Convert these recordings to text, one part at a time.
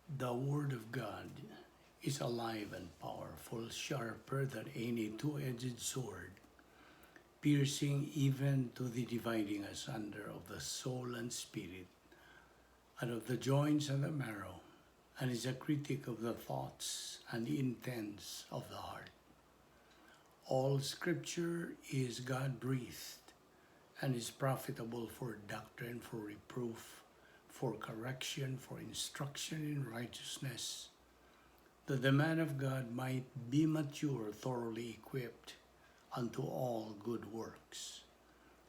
The Word of God is alive and powerful, sharper than any two-edged sword, piercing even to the dividing asunder of the soul and spirit, and of the joints and the marrow, and is a critic of the thoughts and intents of the heart. All Scripture is God-breathed and is profitable for doctrine, for reproof, for correction, for instruction in righteousness, that the man of God might be mature, thoroughly equipped unto all good works.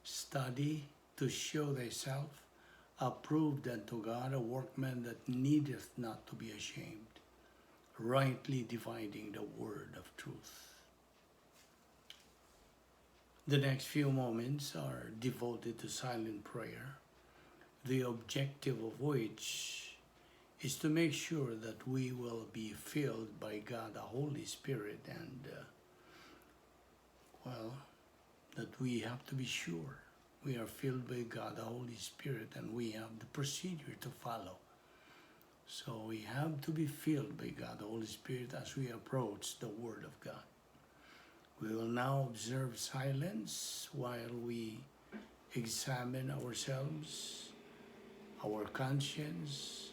Study to show thyself approved unto God, a workman that needeth not to be ashamed, rightly dividing the word of truth. The next few moments are devoted to silent prayer, the objective of which is to make sure that we will be filled by God, the Holy Spirit, and that we have to be sure we are filled by God, the Holy Spirit, and we have the procedure to follow. So we have to be filled by God, the Holy Spirit, as we approach the Word of God. We will now observe silence while we examine ourselves, our conscience,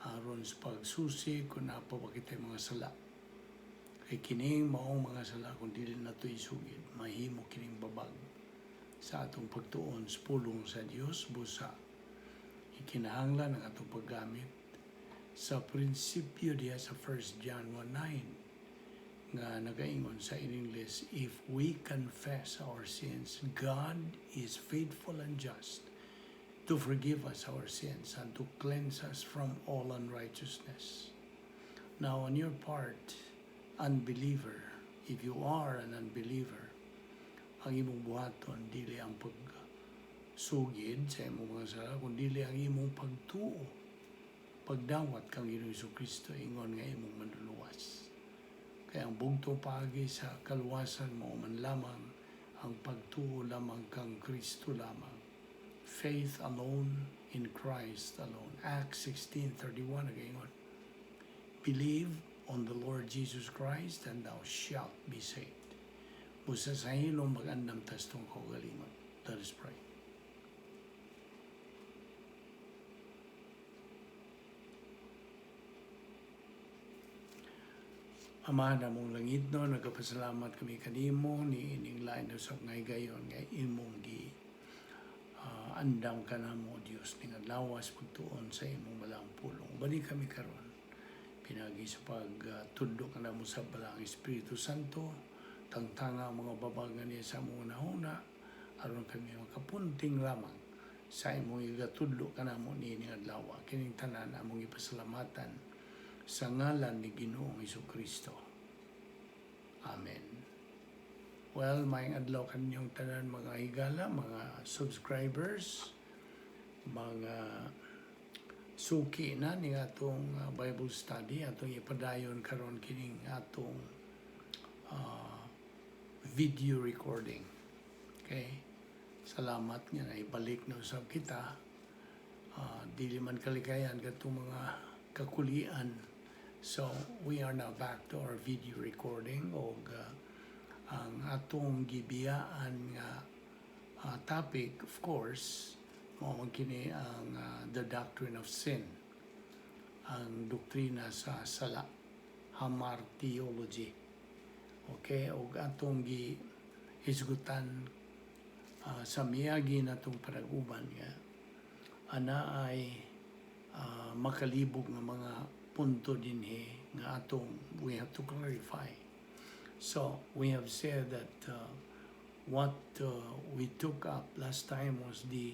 aron sa pagsusi kung napabakit mga sala. Kay kining maong mga sala kung dili na ito isugid, mahimo kining babag sa atong pagtuon sa pulong sa Dios busa. Ikinahanglan ang atong paggamit sa prinsipyo diya sa 1 John 1:9 nga nagaingon sa in English, if we confess our sins, God is faithful and just to forgive us our sins and to cleanse us from all unrighteousness. Now, on your part, unbeliever, if you are an unbeliever, ang imong buhaton dili ang pagsugid sa imong mga sala, kundi ang imong pagtuo, pagdawat kang Ginoong Jesucristo, ingon nga imong manluluwas. Kaya ang bugtong paagi sa kaluwasan mo man lamang ang pagtuo lamang kang Kristo lamang. Faith alone in Christ alone. Acts 16:31 again. Believe on the Lord Jesus Christ and thou shalt be saved. Busa sa hilong mag-andam tas tong kaugalingon. Let us pray. Ama namong langit no, nagapasalamat kami kanimo ni ining lain usap ngay gayon nga imong gi andam ka na mo Dios ning lawas pagtuon sa imong balang pulong. Bani kami karon pinagi sa pagtudlo ka na mo sa balang Espiritu Santo, tangtanga ang mga babagan niya sa mga nahuna, aron kami makapunting lamang sa imong igatudlo ka na mo ni ining adlaw. Kining tanan among ipasalamatan sa ngalan ni Ginoong Jesucristo. Amen. Well, maayong adlaw kaninyong tanan mga higala, mga subscribers, mga suki na ni atong Bible study, atong ipadayon karon kining atong video recording. Okay? Salamat nga na ibalik na usab kita. Dili man kalikayan katong mga kakulian. So, we are now back to our video recording og ang atong gibiyaan nga topic, of course, mao kini ang the Doctrine of Sin, ang doktrina sa sala, hamar theology. Okay, og atong gihisgutan sa miyagi natong panag-uban nga ana ay makalibog nga mga punto dinhi nga atong we have to clarify. So we have said that what we took up last time was the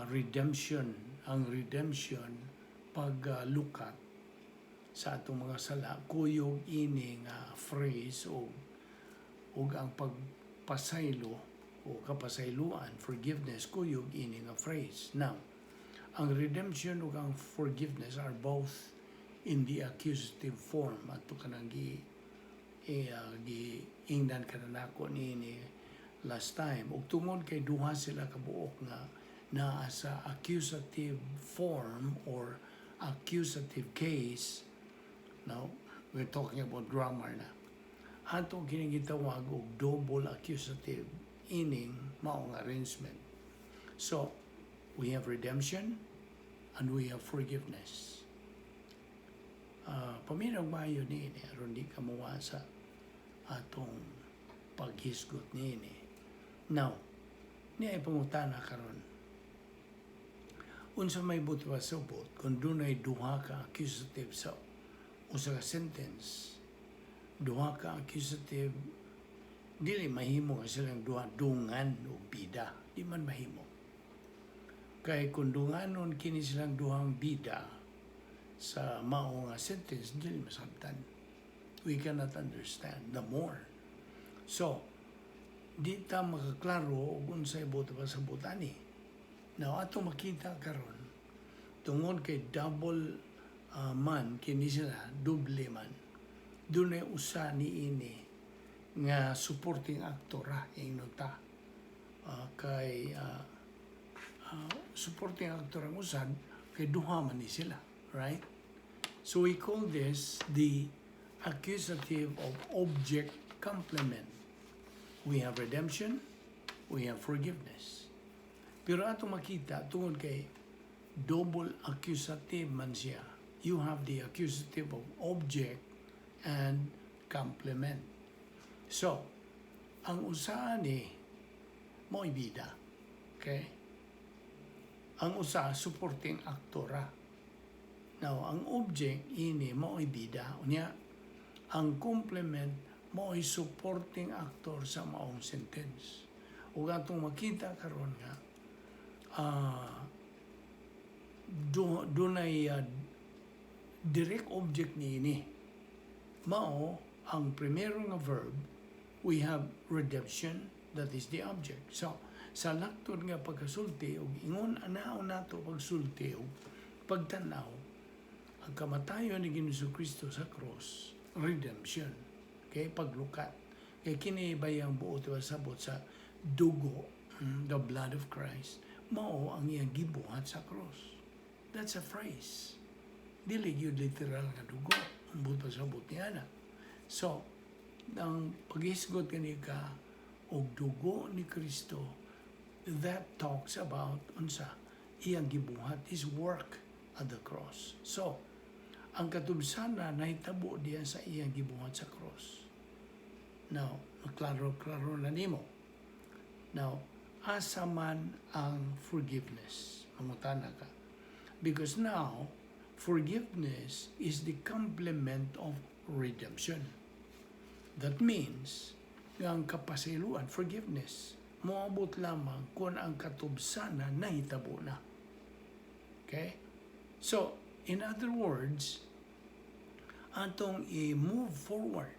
redemption, ang redemption paglukat sa atong mga sala, kuyog ini nga phrase og ang pagpasaylo o kapasayloan, forgiveness, kuyog ini nga phrase. Now, ang redemption ug ang forgiveness are both in the accusative form. Ato ka nang giingnan ka na nako ni last time. Ug tungod kay duha sila kabuok nga naa sa accusative form or accusative case, now, we're talking about grammar na. Ato kinigitawag og double accusative, ining maong arrangement. So, we have redemption and we have forgiveness. Paminaw mayo ni ini, aron di ka mawasa atong paghisgot ni ini. Now, ni ay pangutana karon. Unsa may buti wa subot kung dunay duha ka accusative sa usa ka sentence, duha ka accusative, dili mahimo nga silang duha dungan o bida, di man mahimo. Kay kung dunganon kini silang duhang bida sa mao nga sentence, dili masabtan. We cannot understand the more. So, di ta makaklaro kung sa ibuto pa sa butani. Now, ato makita karon tungod kay double man, kini sila, doble man. Doon ay usa ni ini nga supporting actor, inota. Kay supporting actor ang usad, kay duha man ni sila, right? So we call this the accusative of object complement. We have redemption, we have forgiveness. Pero ato makita, tungod kay double accusative man siya, you have the accusative of object and complement. So, ang usa ni mo'y bida. Okay? Ang usa, supporting actora. Now, ang object, ini mo'y bida. Unya, ang complement, mo'y supporting actor sa maong sentence. Ug atong makita karon nga, dunay direct object ni ini. Mao, ang primero nga verb, we have redemption, that is the object. So, sa laktod nga pagkasulti, o ingon anaw nato pagsulti, o pagtanaw, ang kamatayon ni Ginoong Kristo sa cross, redemption. Okay, paglukat. Kaya kinibayang buot o sabot sa dugo, the blood of Christ, mao ang iyang gibuhat sa cross. That's a phrase. Dili yun literal nga dugo, ang buto sa sabot niya na. So, ang paghisgot ka og dugo ni Kristo, that talks about unsa iyang gibuhat, his work at the cross. So, ang katubsana nahitabo diya sa iyang gibuhat sa cross. Now, klaro-klaro na nimo. Now, asa man ang forgiveness? Mangutana ka. Because now, forgiveness is the complement of redemption. That means, ang kapasiluan, forgiveness, moabot lamang kung ang katubsana nahitabo na. Okay? So, in other words, atong i-move forward,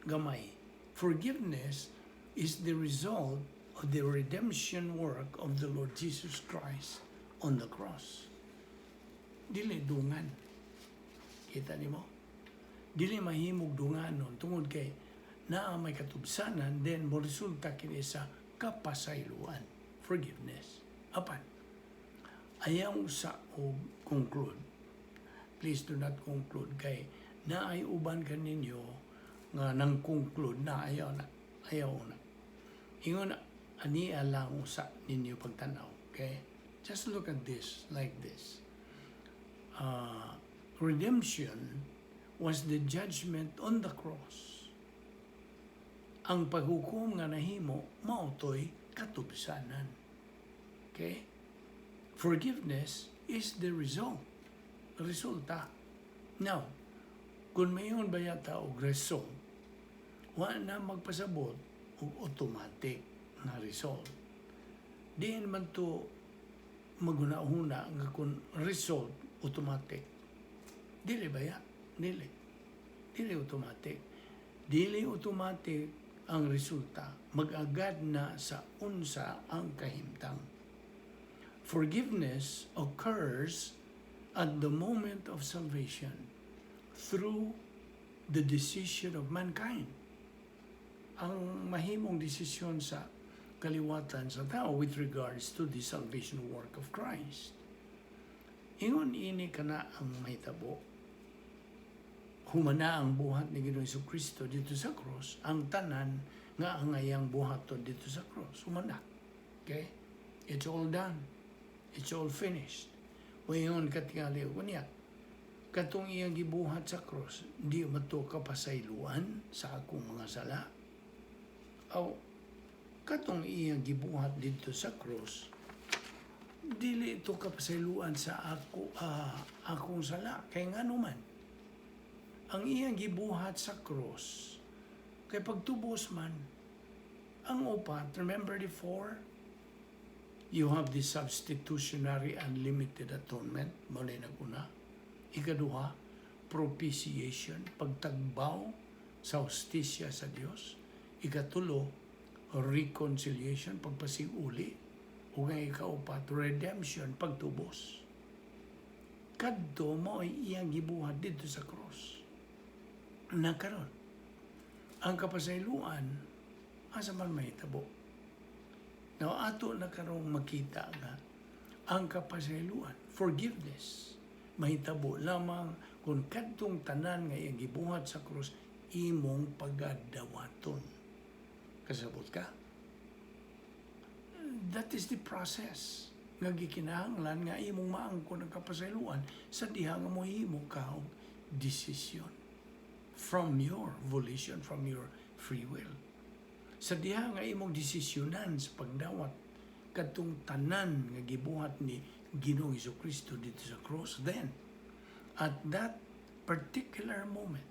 gamay. Forgiveness is the result of the redemption work of the Lord Jesus Christ on the cross. Dili dungan. Kita ni mo? Dili mahimog dunganon tungod kay naa may katubsanan, then mo resulta kini sa kapasayloan, forgiveness. Apan, ayaw sa o conclude. Please do not conclude kay naay uban kaninyo nga nang conclude na ayaw na. Ingon ani alang usa ninyo pagtanaw, okay? Just look at this like this. Redemption was the judgment on the cross. Ang paghukom nga nahimo mautoy katubsanan. Okay? Forgiveness is the result. Resulta. Now, kung mayon ba yata og result, wala na magpasabot og automatic na result. Di naman to maguna-huna nga kung result automatic. Dili ba ya? Dili automatic. Dili automatic ang resulta. Mag-agad na sa unsa ang kahimtang. Forgiveness occurs at the moment of salvation through the decision of mankind. Ang mahimong desisyon sa kaliwatan sa tao with regards to the salvation work of Christ. Ingon ini kana ang mahitabo. Humana ang buhat ni Ginoong Jesucristo dito sa cross, ang tanan nga ang ayang buhaton dito sa cross. Humana. Okay? It's all done. It's all finished. Wayon katingali ko niya. Katong iyang gibuhat sa cross, di mato kapasayloan sa akong mga sala. O katong iyang gibuhat dito sa cross, dili ito kapasayloan sa akong sala. Kaya nga naman, ang iyang gibuhat sa cross, kay pagtubos man, ang upat, remember the four? You have the substitutionary unlimited atonement, muna yung naguna. Ikaduha, propitiation, pagtagbaw sa hustisya sa Diyos. Ikatulo, reconciliation, pagpasiguli. O nga ikaupat, redemption, pagtubos. Kadto mo ay iyang gibuhat dito sa cross. Nakaroon, ang kapasayloan, asa man mahitabo. Now, ato na karong makita nga, ang kapasayloan, forgiveness, mahitabo lamang kung kadtong tanan nga iyang gibuhat sa krus, imong pagadawaton. Kasabot ka? That is the process nga gikinahanglan nga imong maangkon ang kapasayloan sa diha nga mohimo ka og desisyon from your volition, from your free will. Sa diha nga imong desisyonan sa pagdawat kadtong tanan nga gibuhat ni Ginoong Jesucristo dito sa cross, then at that particular moment,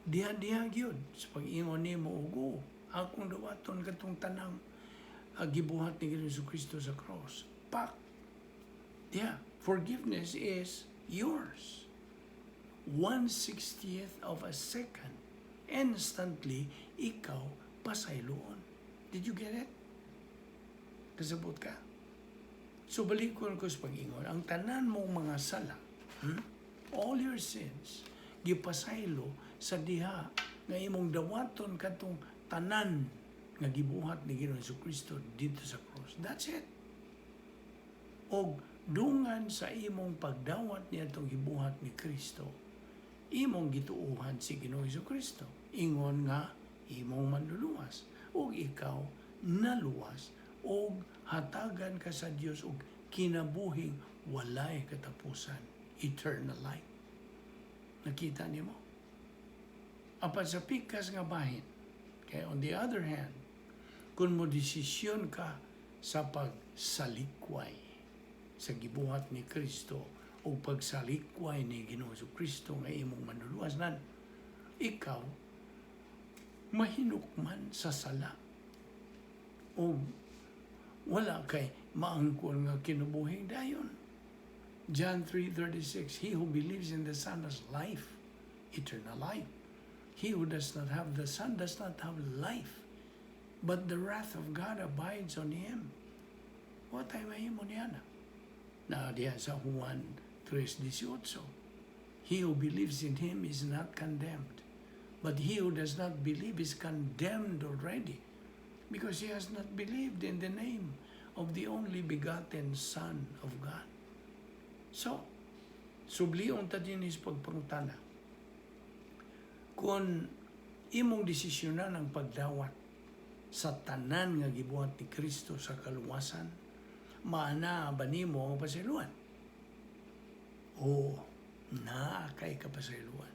diha gyud sa pag-ingon nimo ugo akong dawaton kadtong tanang gibuhat ni Ginoong Jesucristo sa cross. Pak. Yeah, forgiveness is yours. 1/60th of a second, instantly, ikaw pasayloon. Did you get it? Kasabot ka? So, balikon ko sa pag-ingon, ang tanan mong mga sala, all your sins, gipasaylo sa diha nga imong dawaton katong tanan nga gibuhat ni Ginoong Jesucristo dito sa cross. That's it. Og dungan sa imong pagdawat niya itong gibuhat ni Kristo, imong gituuhan si Ginoong Jesucristo. Ingon nga, imong manluluwas. O ikaw, naluwas. O hatagan ka sa Diyos o kinabuhing walay katapusan. Eternal life. Nakita niyo mo? Apan sa pikas nga bahin. Kaya on the other hand, kung mo desisyon ka sa pagsalikway sa gibuhat ni Kristo, o pagsalikway ni Ginoong Jesucristo nga imong manluluwas nan, ikaw mahinukman sa sala o wala kay maangkon nga kinabuhing dayon. John 3:36, he who believes in the Son has life, eternal life. He who does not have the Son does not have life, but the wrath of God abides on him. What ay mahimo niya na? Na diyan sa Juan 3:18. He who believes in him is not condemned, but he who does not believe is condemned already, because he has not believed in the name of the only begotten Son of God. So, subliong ta din is pagpangutana. Kung imong desisyonan ang pagdawat sa tanan nga gibuhat ni Kristo sa kaluwasan, maana ba nimo ang pasayloan? O na kay kapasayloan.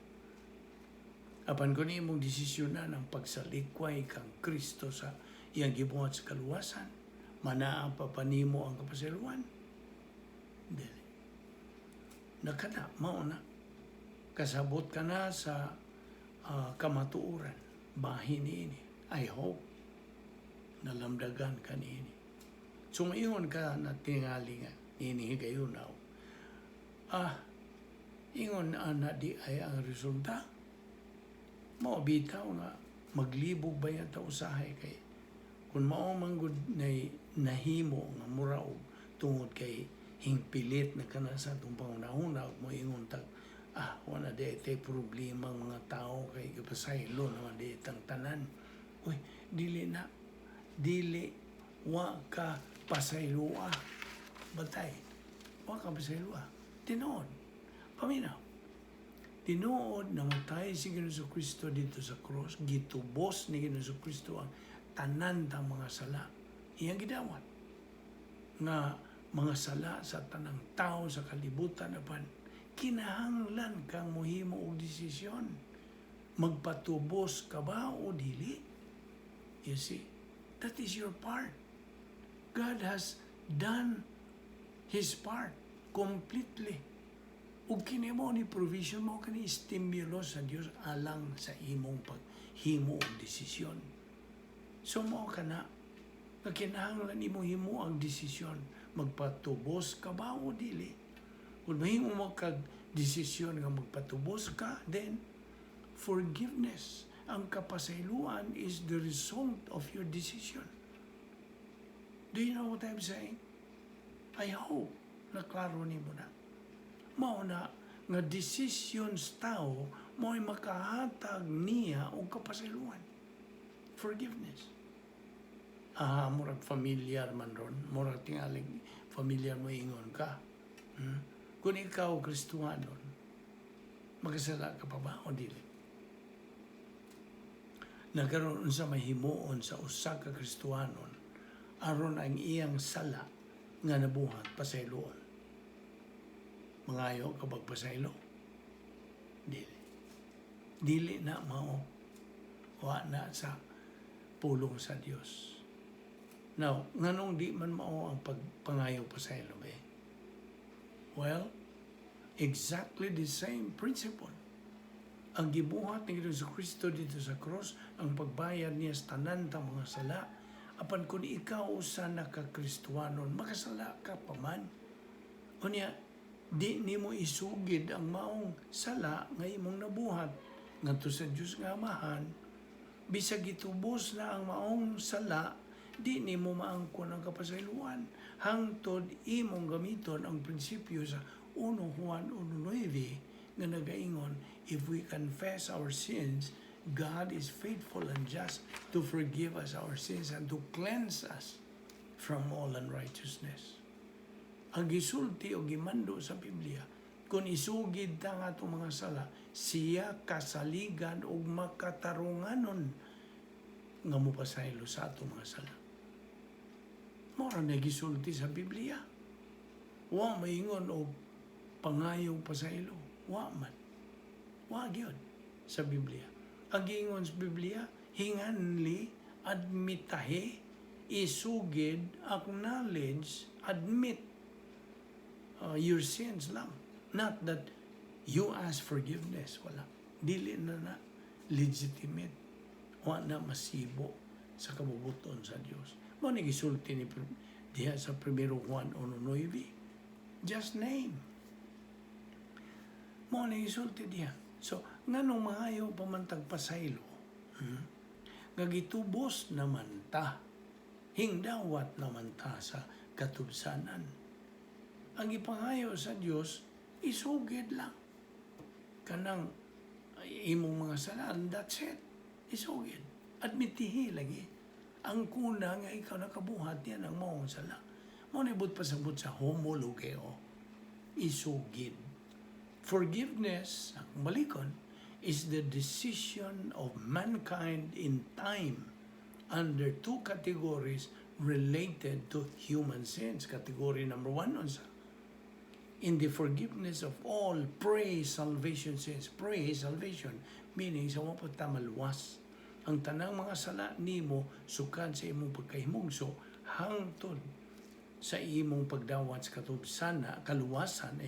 Apan kung imong desisyonan ang pagsalikway kang Kristo sa iyang gibuhat sa kaluwasan, manaa pa panimo ang kapasayloan? Dili. Nakana, mauna. Kasabot ka na sa kamatuuran. Bahin ini. I hope nalamdagan ka niini. Sumayon ka na tingali nga, ini gayunaw. Ingon na di ay ang resulta. Maubitaw nga, maglibog ba yan ta usahay kay kung maumanggod na nahimo nga muraog tungod kay hingpilit na kana sa itong pangunahuna mo ingon tag wala di ito problema mga tao kay kapasaylo naman di itang tanan. Uy, dili wa ka pasayloa. Batay, wa ka pasayloa. Tinuod. Paminaw. Tinuod na matay si Ginoong Kristo dito sa cross, gitubos ni Ginoong Kristo ang tanan tang mga sala. Iyang gidawat nga mga sala sa tanang tao sa kalibutan apan kinahanglan kang mohimo og desisyon. Magpatubos ka ba o dili? You see, that is your part. God has done His part completely. Ug kini mo ni provision mo kani stimulus sa Dios alang sa imong paghimo og desisyon. So mo kana nga kinahanglan nimo himo ang desisyon, magpatubos ka ba o dili? Kung mahimo mo kag desisyon nga magpatubos ka, then forgiveness, ang kapasayloan is the result of your decision. Do you know what I'm saying? I hope na klaro nimo na. Mao na nga decisions tao mo'y makahatag niya og kapasayloan. Forgiveness. Murag familiar man ron. Murag tingaling familiar mo ingon ka. Kung ikaw Kristohanon, magasala ka pa ba o dili? Nagkaroon sa mahimuon sa usa ka Kristohanon aron ang iyang sala nga nabuhat pasayloon. Mangayo kapag pasaylo? Dili. Dili na mao. Wa na sa pulong sa Dios. Now, nganong di man mao ang pagpangayo pasaylo ba? Well, exactly the same principle. Ang gibuhat ni Ginoong Kristo dito sa cross, ang pagbayad niya sa tanan ta mga sala. Apan kung ikaw usa na ka Kristohanon, makasala ka pa man. Unya, di nimo isugid ang maong sala nga imong nabuhat ngadto sa Dios nga Amahan. Bisag gitubos na ang maong sala, di nimo maangkon ang kapasayloan. Hangtod imong gamiton ang prinsipyo sa 1 Juan 1:9 nga nagaingon, if we confess our sins, God is faithful and just to forgive us our sins and to cleanse us from all unrighteousness. Ang gisulti o gimando sa Biblia, kung isugid ta nga itong mga sala, siya kasaligan o makatarunganon nga mupasaylo sa atong mga sala. Mora na gisulti sa Biblia. Wa maingon o pangayong pasaylo. Wa man. Wa gyud sa Biblia. Ang giingon sa Biblia, hinganli, admitahe, isugid, acknowledge, admit your sins lang. Not that you ask forgiveness. Wala. Dili na legitimate. Wa na masibo sa kabubuton sa Dios. Mo ni gisulti ni diha sa 1 Juan 1:9. Just name. Mo ni gisulti diha. So, nganong maayo pamantag pasaylo, nga gitubos naman ta, hingdawat naman ta sa katubsanan. Ang ipangayo sa Dios, isugid lang. Kanang imong mga salaan, that's it. Isugid. Admitihi lagi. Ang kuna nga ikaw nakabuhat yan ang maong sala. Maunibot pasabot sa homologeo. Isugid. Forgiveness, ang balikon, is the decision of mankind in time under two categories related to human sins. Category number 1, unsa? In the forgiveness of all pre-salvation sins. Pre-salvation, meaning sa mga pagtamalwas. Ang tanang mga sala nimo sukad sa imong pagkahimugso hangtod sa imong pagdawat sa katubsana, kaluwasan,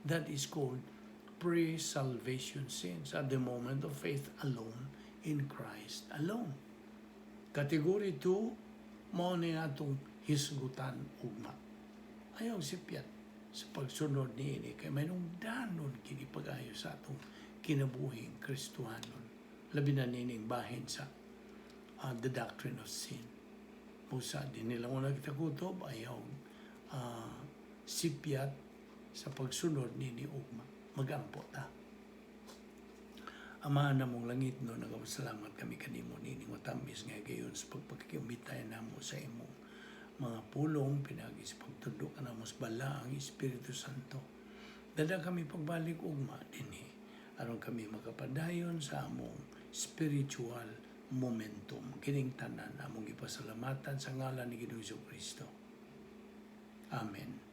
that is called pre-salvation sins at the moment of faith alone in Christ alone. Category 2, mao ni atong hisgutan ugma. Ayaw sipyat sa pagsunod niini kay mayroong danon kini pag-ayo sa atong kinabuhing Kristohanon. Labi na nining bahin sa the Doctrine of Sin. Pusa din nila mo nagtakutob, ayaw sipyat sa pagsunod nini ugma. Magampo ta. Amahan na mong langit, no, nagpasalamat kami kanimo nini matamis nga gayon sa pagpagkimitay namo sa imong mga pulong pinagi sa pagtudok na mo sa bala ang Espiritu Santo Dada kami pagbalik ugma dinhi aron kami makapadayon sa among spiritual momentum. Kining tanan among ipasalamatan sa ngalan ni Ginoong Kristo. Amen.